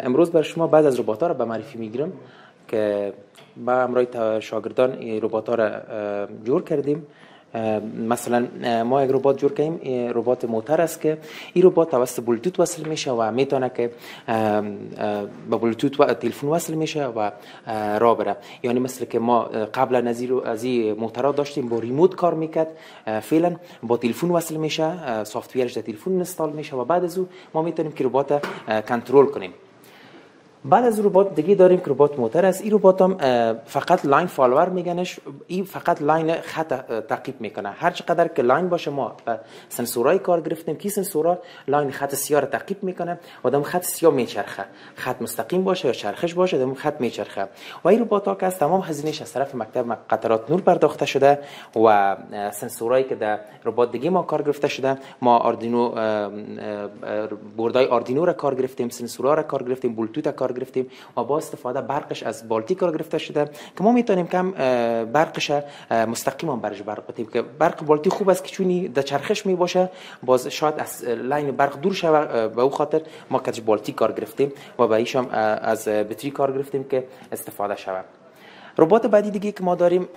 امروز برای شما بعض از ربات‌ها را به معرفی میگیرم که با همراه شاگردان این ربات‌ها را جور کردیم. مثلا ما یک ربات جور کردیم، این ربات موتور است که این ربات توسط بلوتوت وصل میشه و میتونه که با بلوتوت و تلفن وصل میشه و راه بره. یعنی مثل که ما قبلا از این موتورها داشتیم با ریموت کار میکرد، فعلا با تلفن وصل میشه، سافت ویرش در تلفن اینستال میشه و بعد از او ما میتونیم که ربات کنترل کنیم. بعد از ربات دیگه داریم که ربات موتور است. این ربات هم فقط لاین فالوور میگنش. این فقط لاین خط تعقیب میکنه. هر چقدر که لاین باشه ما سنسورای کار گرفتیم که سنسورا لاین خط سیاه رو تعقیب میکنه و دم خط سیاه میچرخه. خط مستقیم باشه یا چرخش باشه دم خط میچرخه. و این ربات ها که از تمام هزینه‌اش از طرف مکتب قطرات نور پرداخته شده و سنسورایی که در ربات دیگه ما کار گرفته شده، ما آردینو بوردای آردینو را کار گرفتیم، سنسورا را کار گرفتیم، بلوتوت کار گرفتیم و با استفاده برقش از بالتی کار گرفته شده که ما میتونیم کم برقش مستقیما برش برق بدیم که برق بالتی خوب است که چونی در چرخش می باشه، باز شاید از لاین برق دور شوه. به او خاطر ما کج بالتی کار گرفتیم و به ایشم از بطری کار گرفتیم که استفاده شوه. ربات بعدی دیگه که ما داریم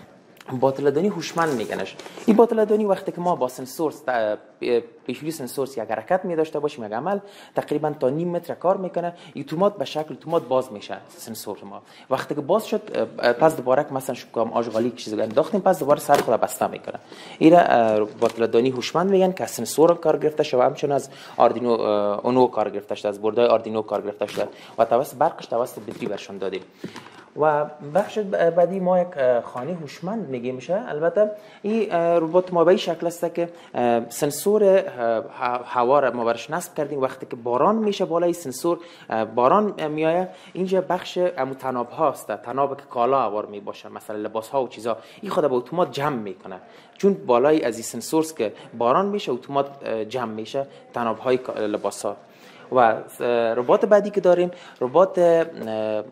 باطله‌دانی هوشمند میگنش. این باطله‌دانی وقتی که ما با سنسور پیشوری سنسور یک حرکت می داشته باشیم، یک عمل تقریبا تا نیم متر کار میکنه، اتومات به شکل اتومات باز میشه سنسور ما. وقتی که باز شد پس دوباره مثلا شکم آشغالی چیزی انداختیم پس دوباره سر خود بسته میکنه. اینا باطله‌دانی هوشمند میگن که سنسور کار گرفته شده، همچنین از آردینو اونو کار گرفته شده، از بردای آردینو کار گرفته شده و توسط برقش توسط بطری برشون دادیم. و بخش بعدی ما یک خانه هوشمند میگیم میشه. البته این ربات ما به این شکل است که سنسور هوا را ما برش نصب کردیم. وقتی که باران میشه بالای سنسور باران میایه، اینجا بخش تناب هاست، تناب که کالا هوار می باشه، مثلا لباس ها و چیزا، این خود به اتومات جمع میکنه. چون بالای از این سنسورز که باران میشه اتومات جمع میشه تناب های لباس ها. و ربات بعدی که داریم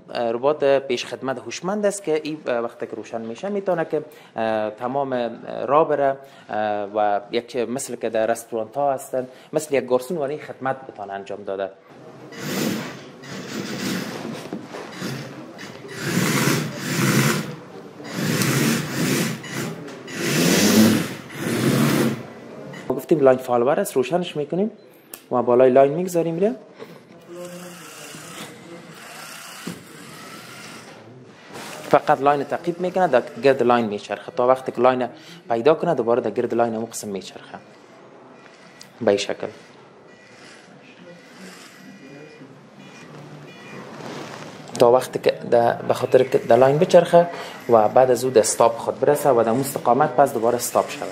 ربات پیش خدمت هوشمند است که این وقتی که روشن میشه میتونه که تمام راه بره و یک مثل که در رستوران ها هستن مثل یک گارسون وانی خدمت بتونه انجام داده. گفتیم لاین فالوور است، روشنش میکنیم و بالای لاین میگذاریم میره. فقط لاین تعقیب میکنه، در گرد لاین میچرخه تا وقتی که لاین پیدا کنه دوباره در گرد لاین اون قسم میچرخه به این شکل. تا وقتی که به خاطر که در لاین بچرخه و بعد از او در استاپ خود برسه و در مستقامت پس دوباره استاپ شود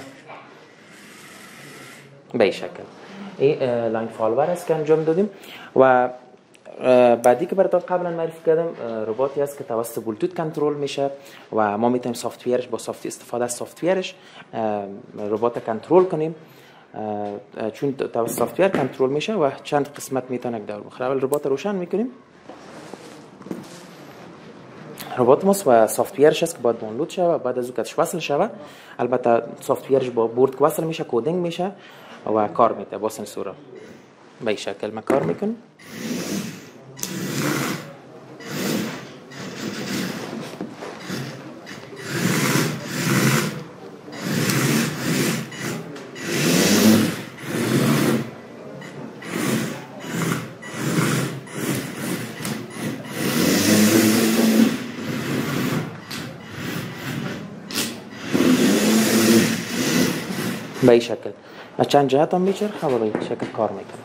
به این شکل. این لاین فالوور است که انجام دادیم. و بعدی که براتون قبلا معرفی کردم رباتی است که توسط بلوتوت کنترل میشه و ما میتونیم سافت ویرش با استفاده از سافت ویرش ربات کنترل کنیم. چون توسط سافت ویر کنترل میشه و چند قسمت میتونه دور بخوره. اول ربات روشن میکنیم. ربات ما و سافت ویرش است که باید دانلود شه و بعد از اون کدش وصل شه. البته سافت ویرش با بورد وصل میشه، کدینگ میشه و کار میده با سنسورا به این شکل ما کار میکنیم. به این شکل چند جهت هم میچرخه و به این شکل کار میکنه.